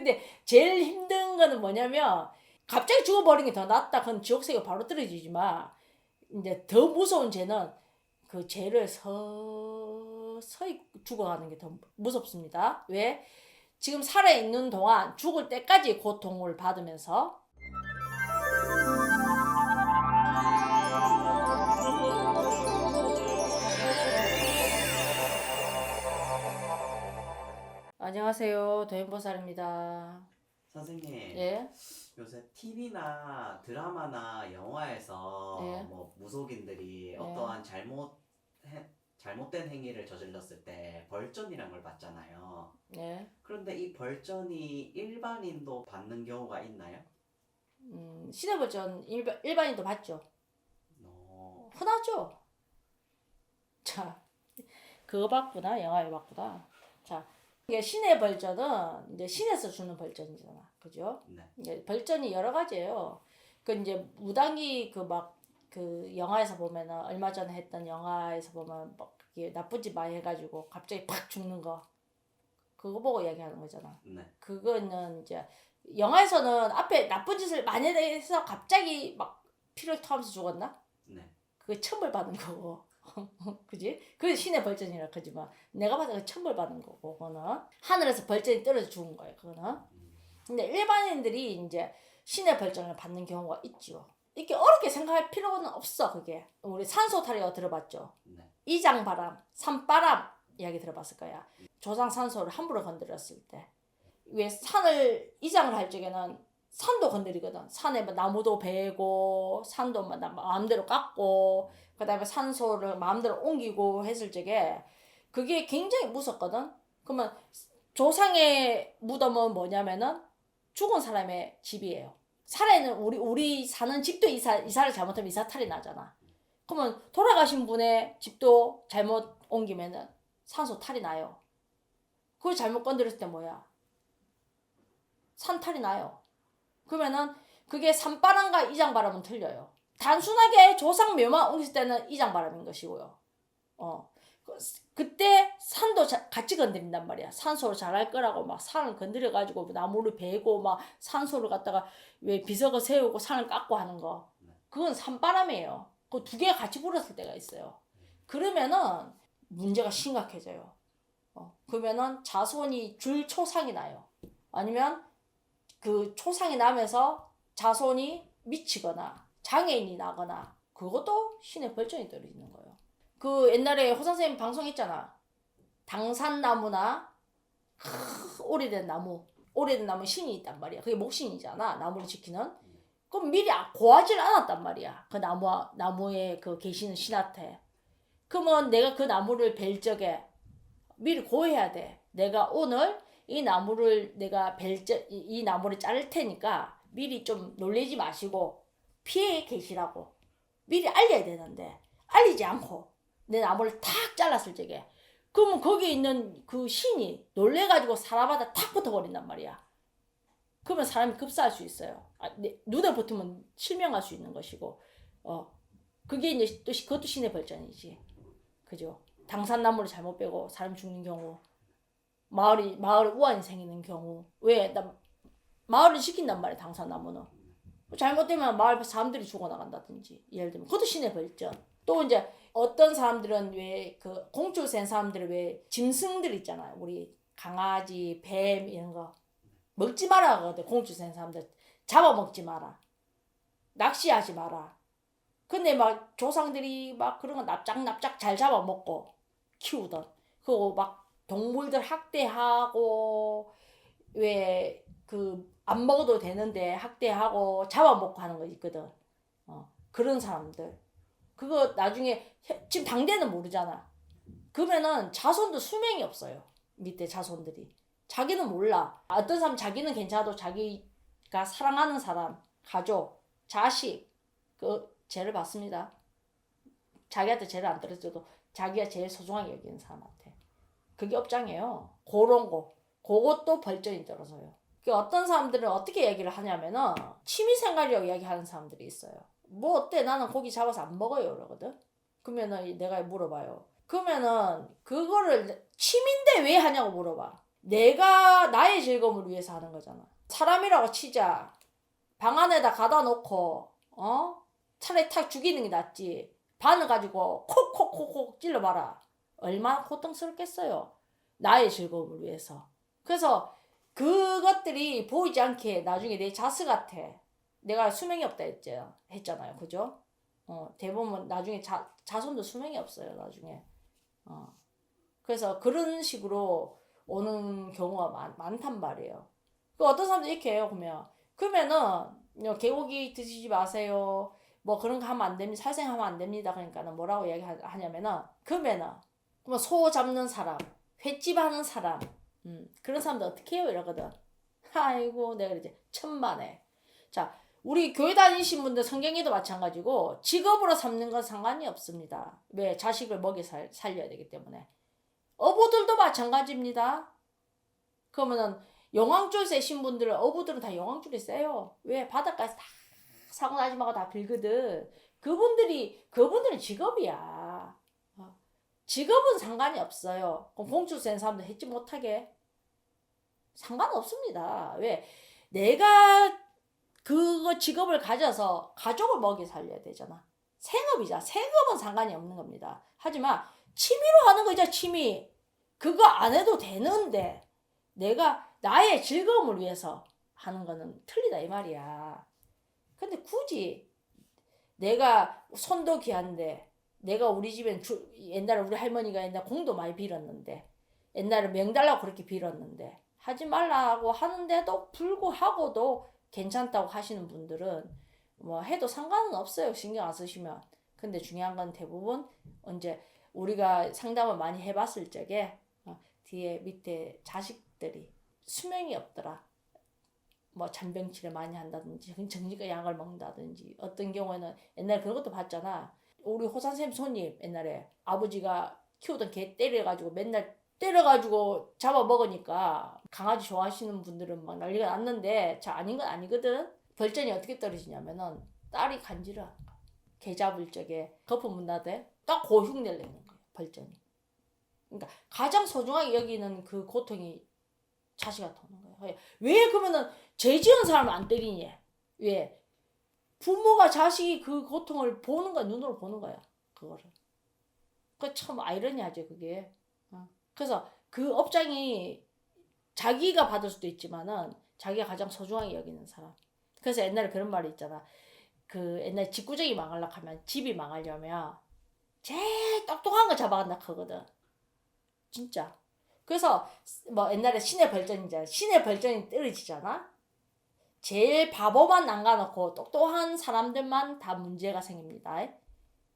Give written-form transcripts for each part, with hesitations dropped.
근데 제일 힘든 거는 뭐냐면 갑자기 죽어버리는 게 더 낫다. 그건 지옥세계 바로 떨어지지만 이제 더 무서운 죄는 그 죄를 서서히 죽어가는 게 더 무섭습니다. 왜? 지금 살아있는 동안 죽을 때까지 고통을 받으면서 안녕하세요. 도현보살입니다. 선생님, 예? 요새 TV나 드라마나 영화에서 예? 뭐 무속인들이 예? 어떠한 잘못된 행위를 저질렀을 때 벌전이란 걸 받잖아요. 예? 그런데 이 벌전이 일반인도 받는 경우가 있나요? 시대벌전 일반인도 봤죠? 흔하죠? 자, 그거 봤구나. 영화에 봤구나. 자, 이게 신의 벌전은 이제 신에서 주는 벌전이잖아. 그죠? 네. 이제 벌전이 여러 가지예요. 그 이제 무당이 그 영화에서 보면은 얼마 전에 했던 영화에서 보면 막 이게 나쁜 짓 많이 해가지고 갑자기 팍 죽는 거. 그거 보고 이야기하는 거잖아. 네. 그거는 이제 영화에서는 앞에 나쁜 짓을 많이 해서 갑자기 막 피를 토하면서 죽었나? 네. 그게 천벌 받은 거고. 그지? 그게 신의 벌전이라 그러지만 내가 봐도 그 천벌 받은 거고 그거는 하늘에서 벌전이 떨어져 죽은 거예요. 그거는. 근데 일반인들이 이제 신의 벌전을 받는 경우가 있죠. 이렇게 어렵게 생각할 필요는 없어. 그게 우리 산소타리아 들어봤죠? 네. 이장바람, 산바람 이야기 들어봤을 거야. 조상 산소를 함부로 건드렸을 때 왜 산을 이장을 할 적에는 산도 건드리거든. 산에 뭐 나무도 베고 산도 마음대로 깎고 그다음에 산소를 마음대로 옮기고 했을 적에 그게 굉장히 무섭거든. 그러면 조상의 무덤은 뭐냐면은 죽은 사람의 집이에요. 살아있는 우리 사는 집도 이사를 잘못하면 이사탈이 나잖아. 그러면 돌아가신 분의 집도 잘못 옮기면은 산소 탈이 나요. 그걸 잘못 건드렸을 때 뭐야? 산탈이 나요. 그러면은 그게 산바람과 이장바람은 틀려요. 단순하게 조상 묘만 옮겼을 때는 이장바람인 것이고요. 그때 산도 같이 건드린단 말이야. 산소를 잘할 거라고 막 산을 건드려가지고 나무를 베고 막 산소를 갖다가 왜 비석을 세우고 산을 깎고 하는 거. 그건 산바람이에요. 그 두 개가 같이 불었을 때가 있어요. 그러면은 문제가 심각해져요. 그러면은 자손이 줄 초상이 나요. 아니면 그 초상이 나면서 자손이 미치거나 장애인이 나거나 그것도 신의 벌전이 떨어지는 거예요. 그 옛날에 호선생님 방송했잖아. 당산나무나 오래된 나무 신이 있단 말이야. 그게 목신이잖아. 나무를 지키는. 그럼 미리 고하질 않았단 말이야. 그 나무에 그 계시는 신한테. 그러면 내가 그 나무를 벨 적에 미리 고해야 돼. 내가 오늘 이 나무를 내가 이 나무를 자를 테니까 미리 좀 놀리지 마시고 피해 계시라고 미리 알려야 되는데 알리지 않고 내 나무를 탁 잘랐을 적에 그러면 거기에 있는 그 신이 놀래가지고 사람마다 탁 붙어버린단 말이야. 그러면 사람이 급사할 수 있어요. 눈에 붙으면 실명할 수 있는 것이고 그게 이제 또 그것도 신의 벌전이지. 그죠? 당산나무를 잘못 빼고 사람 죽는 경우 마을에 우환이 생기는 경우 왜? 마을을 지킨단 말이야. 당산나무는 잘못되면 마을 사람들이 죽어나간다든지 예를 들면 그것도 신의 벌전. 또 이제 어떤 사람들은 왜 그 공주 센 사람들은 왜 짐승들 있잖아요. 우리 강아지, 뱀 이런 거 먹지 마라 하거든. 공주 센 사람들 잡아먹지 마라, 낚시하지 마라. 근데 막 조상들이 막 그런 거 납작 잘 잡아먹고 키우던 그거 막 동물들 학대하고 왜 그 안 먹어도 되는데 학대하고 잡아먹고 하는 거 있거든. 그런 사람들 그거 나중에 지금 당대는 모르잖아. 그러면은 자손도 수명이 없어요. 밑에 자손들이 자기는 몰라. 어떤 사람 자기는 괜찮아도 자기가 사랑하는 사람, 가족, 자식 그 죄를 받습니다. 자기한테 죄를 안 떨어져도 자기가 제일 소중하게 여기는 사람한테. 그게 업장이에요. 그런 거. 그것도 벌전이 떨어져요. 어떤 사람들은 어떻게 얘기를 하냐면은 취미생활이라고 이야기하는 사람들이 있어요. 뭐 어때? 나는 고기 잡아서 안 먹어요. 그러거든. 그러면은 내가 물어봐요. 그러면은 그거를 취미인데 왜 하냐고 물어봐. 내가 나의 즐거움을 위해서 하는 거잖아. 사람이라고 치자. 방 안에다 가다 놓고 차라리 탁 죽이는 게 낫지. 바늘 가지고 콕콕콕콕 찔러봐라. 얼마나 고통스럽겠어요. 나의 즐거움을 위해서. 그래서 그것들이 보이지 않게 나중에 내 자식한테 내가 수명이 없다 했잖아요. 그죠? 대부분 나중에 자손도 수명이 없어요. 나중에. 그래서 그런 식으로 오는 경우가 많단 말이에요. 그 어떤 사람도 이렇게 해요. 그러면은 개고기 드시지 마세요. 뭐 그런 거 하면 안 됩니다. 살생하면 안 됩니다. 그러니까는 뭐라고 얘기하냐면은 그러면은 소 잡는 사람, 횟집 하는 사람, 그런 사람들 어떻게 해요? 이러거든. 아이고 내가 그러지 천만에. 자, 우리 교회 다니신 분들 성경에도 마찬가지고 직업으로 삼는 건 상관이 없습니다. 왜? 자식을 먹여 살려야 되기 때문에. 어부들도 마찬가지입니다. 그러면은 영왕줄 세신 분들은 어부들은 다 영왕줄이 세요. 왜? 바닷가에서 다 사고 나지마가 다 빌거든. 그분들은 직업이야. 직업은 상관이 없어요. 그럼 공줄 센 사람들 했지 못하게 상관없습니다. 왜? 내가 그거 직업을 가져서 가족을 먹여 살려야 되잖아. 생업이자 생업은 상관이 없는 겁니다. 하지만 취미로 하는 거죠. 취미. 그거 안 해도 되는데 내가 나의 즐거움을 위해서 하는 거는 틀리다 이 말이야. 근데 굳이 내가 손도 귀한데 내가 우리 집엔 옛날에 우리 할머니가 옛날 공도 많이 빌었는데 옛날에 명달라고 그렇게 빌었는데 하지 말라고 하는데도 불구하고도 괜찮다고 하시는 분들은 뭐 해도 상관은 없어요. 신경 안 쓰시면. 근데 중요한 건 대부분 이제 우리가 상담을 많이 해봤을 적에 뒤에 밑에 자식들이 수명이 없더라. 뭐 잔병치를 많이 한다든지 정신과 약을 먹는다든지 어떤 경우에는 옛날에 그런 것도 봤잖아. 우리 호산쌤 손님 옛날에 아버지가 키우던 개 때려가지고 맨날 때려가지고 잡아먹으니까 강아지 좋아하시는 분들은 막 난리가 났는데 자 아닌 건 아니거든. 벌전이 어떻게 떨어지냐면은 딸이 간지러운 거야. 개 잡을 적에 거품 문 나대 딱 고흉내를 내는 거야. 벌전이. 그러니까 가장 소중하게 여기는 그 고통이 자식한테 오는 거야. 왜 그러면은 죄 지은 사람을 안 때리니? 왜? 부모가 자식이 그 고통을 보는 거야. 눈으로 보는 거야. 그거를. 그 참 아이러니하죠 그게. 그래서 그 업장이 자기가 받을 수도 있지만은 자기가 가장 소중하게 여기는 사람. 그래서 옛날에 그런 말이 있잖아. 그 옛날 집구정이 망하려고 하면 집이 망하려면 제일 똑똑한 거 잡아간다 하거든. 진짜. 그래서 뭐 옛날에 신의 벌전이잖아. 신의 벌전이 떨어지잖아. 제일 바보만 남겨놓고 똑똑한 사람들만 다 문제가 생깁니다.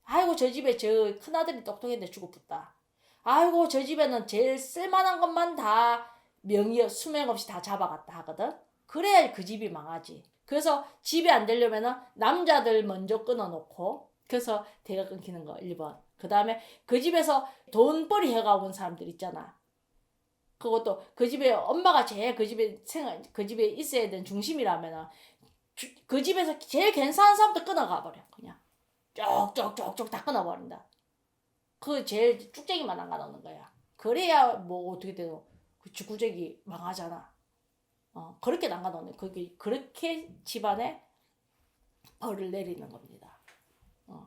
아이고 저 집에 저 큰아들이 똑똑했는데 죽어붙다. 아이고 저 집에는 제일 쓸만한 것만 다 명의 수명 없이 다 잡아갔다 하거든. 그래야 그 집이 망하지. 그래서 집이 안 되려면은 남자들 먼저 끊어놓고 그래서 대가 끊기는 거 1번. 그 다음에 그 집에서 돈벌이 해가온 사람들 있잖아. 그것도 그 집에 엄마가 제일 그 집에 있어야 되는 중심이라면은 그 집에서 제일 괜찮은 사람도 끊어가 버려. 그냥 쪽쪽쪽쪽 다 끊어버린다. 그 제일 쭉쟁이만 남겨놓는 거야. 그래야 뭐 어떻게 돼도 그 집구쟁이 망하잖아. 그렇게 남겨놓는 그렇게 집안에 벌을 내리는 겁니다.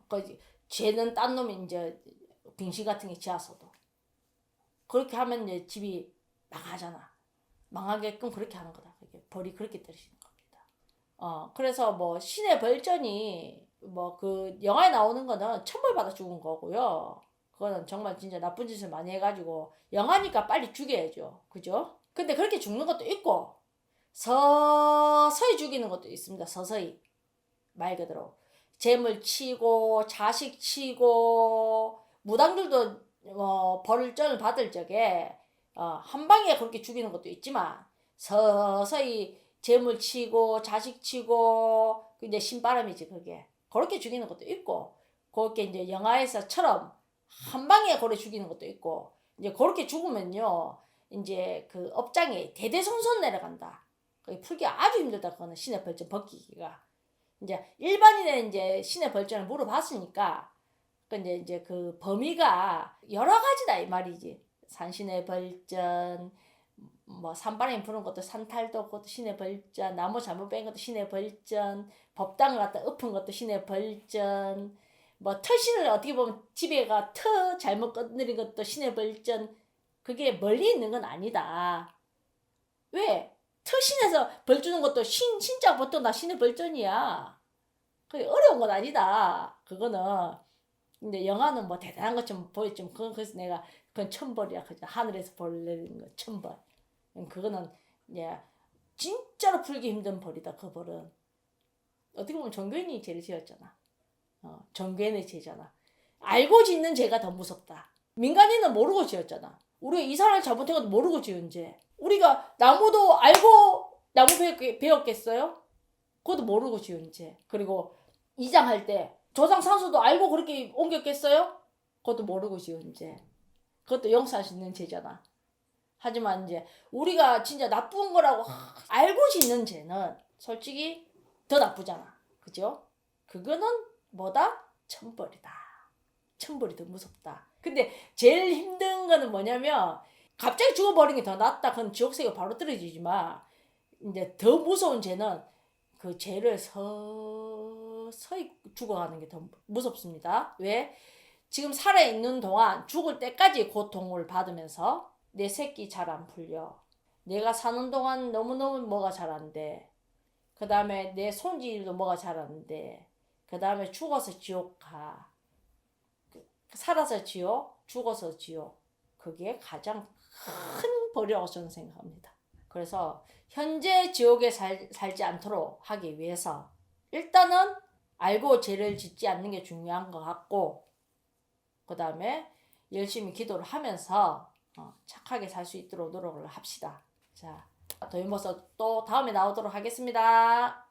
그 죄는 딴 놈이 이제 빙신 같은 게 지어서도 그렇게 하면 이제 집이 망하잖아. 망하게끔 그렇게 하는 거다. 벌이 그렇게 떨어지는 겁니다. 그래서 뭐 신의 벌전이 뭐 그 영화에 나오는 거는 천벌 받아 죽은 거고요. 그거는 정말 진짜 나쁜 짓을 많이 해가지고 영화니까 빨리 죽여야죠. 그죠? 근데 그렇게 죽는 것도 있고 서서히 죽이는 것도 있습니다. 서서히. 말 그대로. 재물 치고 자식 치고 무당들도 벌전을 받을 적에 한 방에 그렇게 죽이는 것도 있지만 서서히 재물 치고 자식 치고 이제 신바람이지 그게. 그렇게 죽이는 것도 있고 그렇게 이제 영화에서처럼 한 방에 그렇게 죽이는 것도 있고 이제 그렇게 죽으면요 이제 그 업장이 대대손손 내려간다. 풀기가 아주 힘들다. 그거는 신의 벌전 벗기기가. 이제 일반인은 이제 신의 벌전을 물어봤으니까 근데 이제 그 범위가 여러 가지다 이 말이지. 산신의 벌전, 뭐 산바람이 부는 것도 산탈도 그것도 신의 벌전, 나무 잘못 뺀 것도 신의 벌전, 법당을 갖다 엎은 것도 신의 벌전, 뭐 터신을 어떻게 보면 집에가 터 잘못 건드린 것도 신의 벌전. 그게 멀리 있는 건 아니다. 왜? 터신에서 벌 주는 것도 신자 보통 다 신의 벌전이야. 그게 어려운 건 아니다. 그거는. 근데 영화는 뭐 대단한 것좀 보였지만 그래서 내가 그건 천벌이야. 그죠? 하늘에서 벌 내리는 거 천벌. 그거는 이제 진짜로 풀기 힘든 벌이다. 그 벌은 어떻게 보면 종교인이 죄를 지었잖아. 종교인의 죄잖아. 알고 짓는 죄가 더 무섭다. 민간인은 모르고 지었잖아. 우리가 이 사람을 잘못한 것도 모르고 지은 죄. 우리가 나무도 알고 나무 배웠겠어요? 그것도 모르고 지은 죄. 그리고 이장할 때 조상 산소도 알고 그렇게 옮겼겠어요? 그것도 모르고 지은 죄. 그것도 용서할 수 있는 죄잖아. 하지만 이제 우리가 진짜 나쁜 거라고 알고 짓는 죄는 솔직히 더 나쁘잖아. 그죠? 그거는 뭐다? 천벌이다. 천벌이 더 무섭다. 근데 제일 힘든 거는 뭐냐면 갑자기 죽어버리는 게 더 낫다. 그건 지옥세계 바로 떨어지지만 이제 더 무서운 죄는 그 죄를 서서히 죽어가는 게 더 무섭습니다. 왜? 지금 살아있는 동안 죽을 때까지 고통을 받으면서 내 새끼 잘 안 풀려. 내가 사는 동안 너무너무 뭐가 잘 안 돼. 그 다음에 내 손질도 뭐가 잘 안 돼. 그 다음에 죽어서 지옥 가. 살아서 지옥, 죽어서 지옥. 그게 가장 큰 벌이라고 저는 생각합니다. 그래서 현재 지옥에 살지 않도록 하기 위해서 일단은 알고 죄를 짓지 않는 게 중요한 것 같고, 그 다음에 열심히 기도를 하면서 착하게 살 수 있도록 노력을 합시다. 자, 도인버섯 또 다음에 나오도록 하겠습니다.